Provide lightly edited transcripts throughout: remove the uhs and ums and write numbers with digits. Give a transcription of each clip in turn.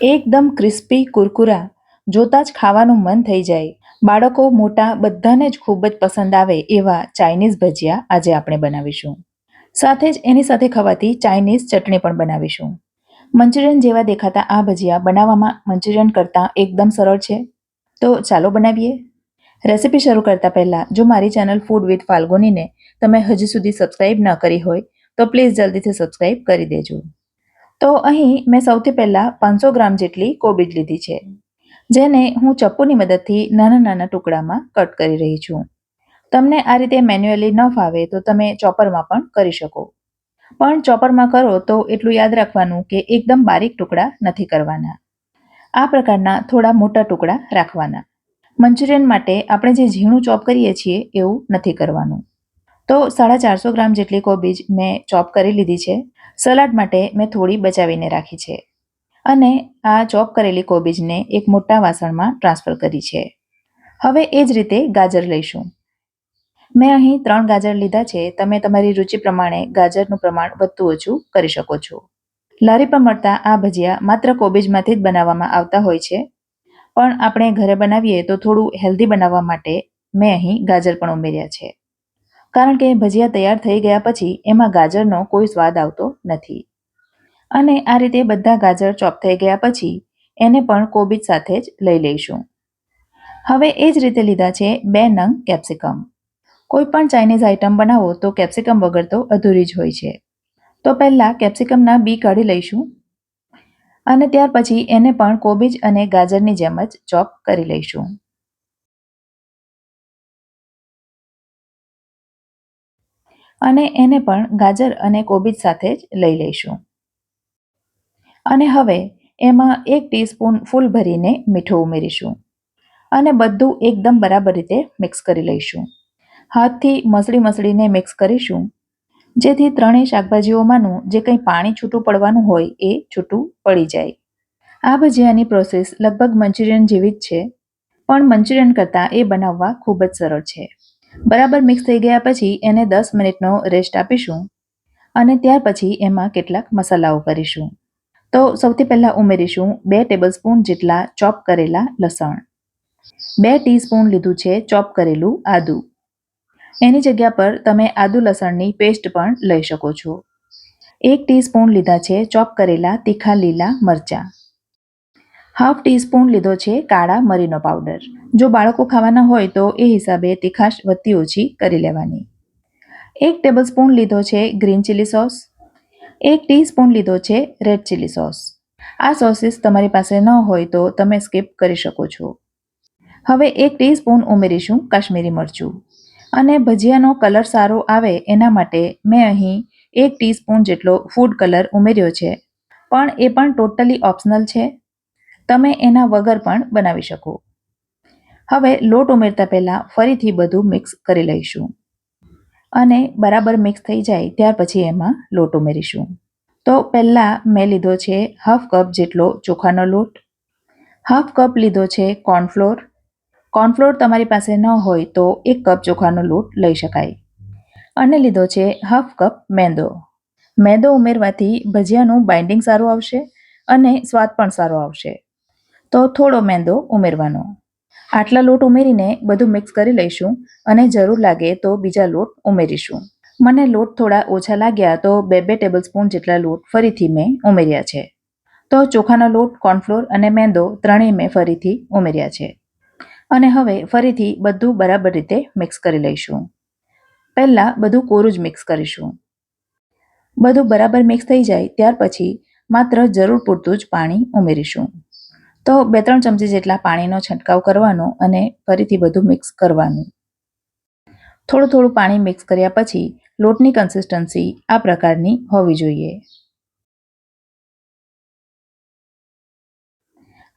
એકદમ ક્રિસ્પી કુરકુરા, જોતાં જ ખાવાનું મન થઈ જાય. બાળકો મોટા બધાને જ ખૂબ જ પસંદ આવે એવા ચાઇનીઝ ભજીયા આજે આપણે બનાવીશું. સાથે જ એની સાથે ખવાતી ચાઇનીઝ ચટણી પણ બનાવીશું. મંચુરિયન જેવા દેખાતા આ ભજીયા બનાવવામાં મંચુરિયન કરતાં એકદમ સરળ છે. તો ચાલો બનાવીએ. રેસિપી શરૂ કરતાં પહેલાં જો મારી ચેનલ ફૂડ વિથ ફાલ્ગુનીને તમે હજી સુધી સબસ્ક્રાઇબ ન કરી હોય તો પ્લીઝ જલ્દીથી સબસ્ક્રાઇબ કરી દેજો. તો અહીં મેં સૌથી પહેલાં 500 ગ્રામ જેટલી કોબીજ લીધી છે, જેને હું ચપ્પુની મદદથી નાના નાના ટુકડામાં કટ કરી રહી છું. તમને આ રીતે મેન્યુઅલી ન ફાવે તો તમે ચોપરમાં પણ કરી શકો, પણ ચોપરમાં કરો તો એટલું યાદ રાખવાનું કે એકદમ બારીક ટુકડા નથી કરવાના. આ પ્રકારના થોડા મોટા ટુકડા રાખવાના. મંચુરિયન માટે આપણે જે ઝીણું ચોપ કરીએ છીએ એવું નથી કરવાનું. તો 450 ગ્રામ જેટલી કોબીજ મેં ચોપ કરી લીધી છે. સલાડ માટે મેં થોડી બચાવીને રાખી છે અને આ ચોપ કરેલી કોબીજને એક મોટા વાસણમાં ટ્રાન્સફર કરી છે. હવે એ જ રીતે ગાજર લઈશું. મેં અહીં 3 ગાજર લીધા છે. તમે તમારી રુચિ પ્રમાણે ગાજરનું પ્રમાણ વધતું ઓછું કરી શકો છો. લારી પર મળતા આ ભજીયા માત્ર કોબીજમાંથી જ બનાવવામાં આવતા હોય છે, પણ આપણે ઘરે બનાવીએ તો થોડું હેલ્ધી બનાવવા માટે મેં અહીં ગાજર પણ ઉમેર્યા છે. કારણ કે ભજીયા તૈયાર થઈ ગયા પછી એમાં ગાજરનો કોઈ સ્વાદ આવતો નથી. અને આ રીતે બધા ગાજર ચોપ થઈ ગયા પછી એને પણ કોબીજ સાથે જ લઈ લઈશું. હવે એ જ રીતે લીધા છે 2 નંગ કેપ્સિકમ. કોઈ પણ ચાઇનીઝ આઇટમ બનાવો તો કેપ્સિકમ વગર તો અધૂરી જ હોય છે. તો પહેલાં કેપ્સિકમના બી કાઢી લઈશું અને ત્યાર પછી એને પણ કોબીજ અને ગાજરની જેમ જ ચોપ કરી લઈશું. અને એને પણ ગાજર અને કોબીજ સાથે જ લઈ લઈશું. અને હવે એમાં 1 ટીસ્પૂન ફૂલ ભરીને મીઠું ઉમેરીશું અને બધું એકદમ બરાબર રીતે મિક્સ કરી લઈશું. હાથથી મસળીને મિક્સ કરીશું, જેથી ત્રણેય શાકભાજીઓમાંનું જે કંઈ પાણી છૂટું પડવાનું હોય એ છૂટું પડી જાય. આ ભજીયાની પ્રોસેસ લગભગ મંચુરિયન જેવી જ છે, પણ મંચુરિયન કરતાં એ બનાવવા ખૂબ જ સરળ છે. બરાબર મિક્સ થઈ ગયા પછી એને 10 મિનિટનો રેસ્ટ આપીશું અને ત્યાર પછી એમાં કેટલાક મસાલાઓ કરીશું. તો સૌથી પહેલાં ઉમેરીશું 2 ટેબલસ્પૂન જેટલા ચોપ કરેલા લસણ. 2 ટીસ્પૂન લીધું છે ચોપ કરેલું આદું. એની જગ્યા પર તમે આદુ લસણની પેસ્ટ પણ લઈ શકો છો. 1 ટીસ્પૂન લીધા છે ચોપ કરેલા તીખા લીલા મરચાં. હાફ ટીસ્પૂન લીધો છે કાળા મરીનો પાવડર. જો બાળકો ખાવાના હોય તો એ હિસાબે તીખાશ વધતી ઓછી કરી લેવાની. 1 ટેબલસ્પૂન લીધો છે ગ્રીન ચીલી સોસ. 1 ટીસ્પૂન લીધો છે રેડ ચીલી સોસ. આ સોસીસ તમારી પાસે ન હોય તો તમે સ્કીપ કરી શકો છો. હવે 1 ટીસ્પૂન ઉમેરીશું કાશ્મીરી મરચું. અને ભજીયાનો કલર સારો આવે એના માટે મેં અહીં 1 ટીસ્પૂન જેટલો ફૂડ કલર ઉમેર્યો છે, પણ એ પણ ટોટલી ઓપ્શનલ છે. તમે એના વગર પણ બનાવી શકો. હવે લોટ ઉમેરતા પહેલાં ફરીથી બધું મિક્સ કરી લઈશું અને બરાબર મિક્સ થઈ જાય ત્યાર પછી એમાં લોટ ઉમેરીશું. તો પહેલાં મેં લીધો છે હાફ કપ જેટલો ચોખાનો લોટ. હાફ કપ લીધો છે કોર્નફ્લોર. કોર્નફ્લોર તમારી પાસે ન હોય તો 1 કપ ચોખાનો લોટ લઈ શકાય. અને લીધો છે હાફ કપ મેંદો. મેંદો ઉમેરવાથી ભજીયાનું બાઇન્ડિંગ સારું આવશે અને સ્વાદ પણ સારો આવશે. તો થોડો મેંદો ઉમેરવાનો. આટલા લોટ ઉમેરીને બધું મિક્સ કરી લઈશું અને જરૂર લાગે તો બીજા લોટ ઉમેરીશું. મને લોટ થોડા ઓછા લાગ્યા તો 2 ટેબલસ્પૂન જેટલા લોટ ફરીથી મેં ઉમેર્યા છે. તો ચોખાનો લોટ, કોર્નફ્લોર અને મેંદો ત્રણેય મેં ફરીથી ઉમેર્યા છે. અને હવે ફરીથી બધું બરાબર રીતે મિક્સ કરી લઈશું. પહેલાં બધું કોરું જ મિક્સ કરીશું. બધું બરાબર મિક્સ થઈ જાય ત્યાર પછી માત્ર જરૂર પૂરતું જ પાણી ઉમેરીશું. તો 2-3 ચમચી જેટલા પાણીનો છંટકાવ કરવાનો અને ફરીથી બધું મિક્સ કરવાનું. થોડું થોડું પાણી મિક્સ કર્યા પછી લોટની કન્સિસ્ટન્સી આ પ્રકારની હોવી જોઈએ.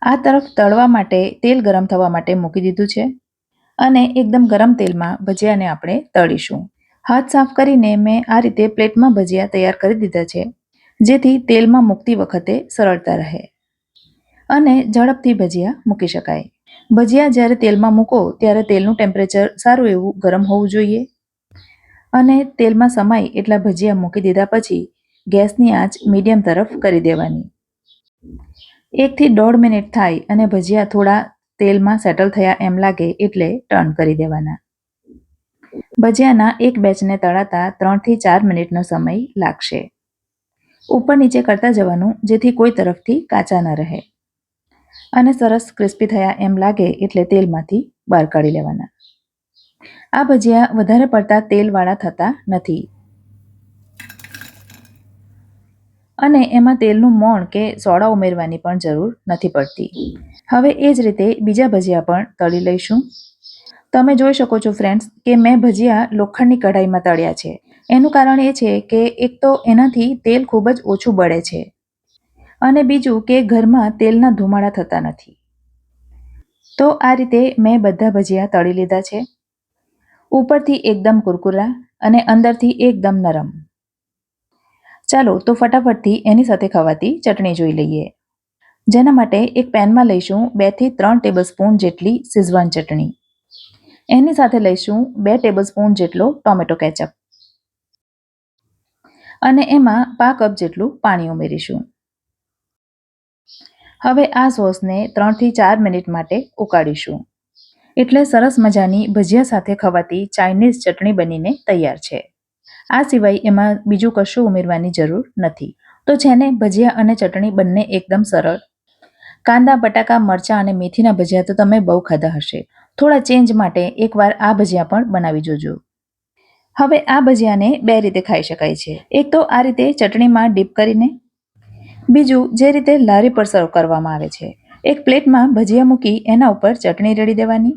આ તરફ તળવા માટે તેલ ગરમ થવા માટે મૂકી દીધું છે અને એકદમ ગરમ તેલમાં ભજીયાને આપણે તળીશું. હાથ સાફ કરીને મેં આ રીતે પ્લેટમાં ભજીયા તૈયાર કરી દીધા છે, જેથી તેલમાં મૂકતી વખતે સરળતા રહે અને ઝડપથી ભજીયા મૂકી શકાય. ભજીયા જ્યારે તેલમાં મૂકો ત્યારે તેલનું ટેમ્પરેચર સારું એવું ગરમ હોવું જોઈએ અને તેલમાં સમાય એટલા ભજીયા મૂકી દીધા પછી ગેસની આંચ મીડિયમ તરફ કરી દેવાની. 1 થી 1.5 મિનિટ થાય અને ભજીયા થોડા તેલમાં સેટલ થયા એમ લાગે એટલે ટર્ન કરી દેવાના. ભજીયાના એક બેચને તળાતા 3 થી 4 મિનિટનો સમય લાગશે. ઉપર નીચે કરતા જવાનું જેથી કોઈ તરફથી કાચા ન રહે અને સરસ ક્રિસ્પી થયા એમ લાગે એટલે તેલમાંથી બહાર કાઢી લેવાના. આ ભજીયા વધારે પડતા તેલવાળા થતા નથી અને એમાં તેલનું મોણ કે સોડા ઉમેરવાની પણ જરૂર નથી પડતી. હવે એ જ રીતે બીજા ભજીયા પણ તળી લઈશું. તમે જોઈ શકો છો ફ્રેન્ડ્સ કે મેં ભજીયા લોખંડની કઢાઈમાં તળ્યા છે. એનું કારણ એ છે કે એક તો એનાથી તેલ ખૂબ જ ઓછું બળે છે અને બીજું કે ઘરમાં તેલના ધુમાડા થતા નથી. તો આ રીતે મેં બધા ભજીયા તળી લીધા છે. ઉપરથી એકદમ કુરકુરા અને અંદરથી એકદમ નરમ. ચાલો તો ફટાફટથી એની સાથે ખવાતી ચટણી જોઈ લઈએ. જેના માટે એક પેનમાં લઈશું 2 થી 3 ટેબલસ્પૂન જેટલી શેઝવાન ચટણી. એની સાથે લઈશું 2 ટેબલસ્પૂન જેટલો ટોમેટો કેચઅપ અને એમાં 1/2 કપ જેટલું પાણી ઉમેરીશું. હવે આ સોસને 3 થી 4 મિનિટ માટે ઉકાળીશું. એટલે સરસ મજાની ભજીયા સાથે ખવાતી ચાઇનીઝ ચટણી બનીને તૈયાર છે. આ સિવાય એમાં બીજું કશું ઉમેરવાની જરૂર નથી. તો છે ને ભજીયા અને ચટણી બંને એકદમ સરળ. કાંદા, બટાકા, મરચાં અને મેથીના ભજીયા તો તમે બહુ ખાધા હશે. થોડા ચેન્જ માટે એકવાર આ ભજીયા પણ બનાવી જોજો. હવે આ ભજીયાને 2 રીતે ખાઈ શકાય છે. એક તો આ રીતે ચટણીમાં ડીપ કરીને, બીજું જે રીતે લારી પર સર્વ કરવામાં આવે છે. એક પ્લેટમાં ભજીયા મૂકી એના ઉપર ચટણી રેડી દેવાની,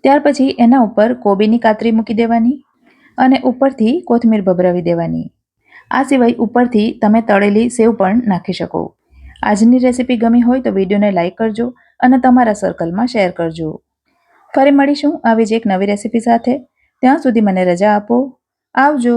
ત્યાર પછી એના ઉપર કોબીની કાતરી મૂકી દેવાની અને ઉપરથી કોથમીર ભભરાવી દેવાની. આ સિવાય ઉપરથી તમે તળેલી સેવ પણ નાખી શકો. આજની રેસીપી ગમી હોય તો વિડીયોને લાઇક કરજો અને તમારા સર્કલમાં શેર કરજો. ફરી મળીશું આવી જ એક નવી રેસીપી સાથે. ત્યાં સુધી મને રજા આપો. આવજો.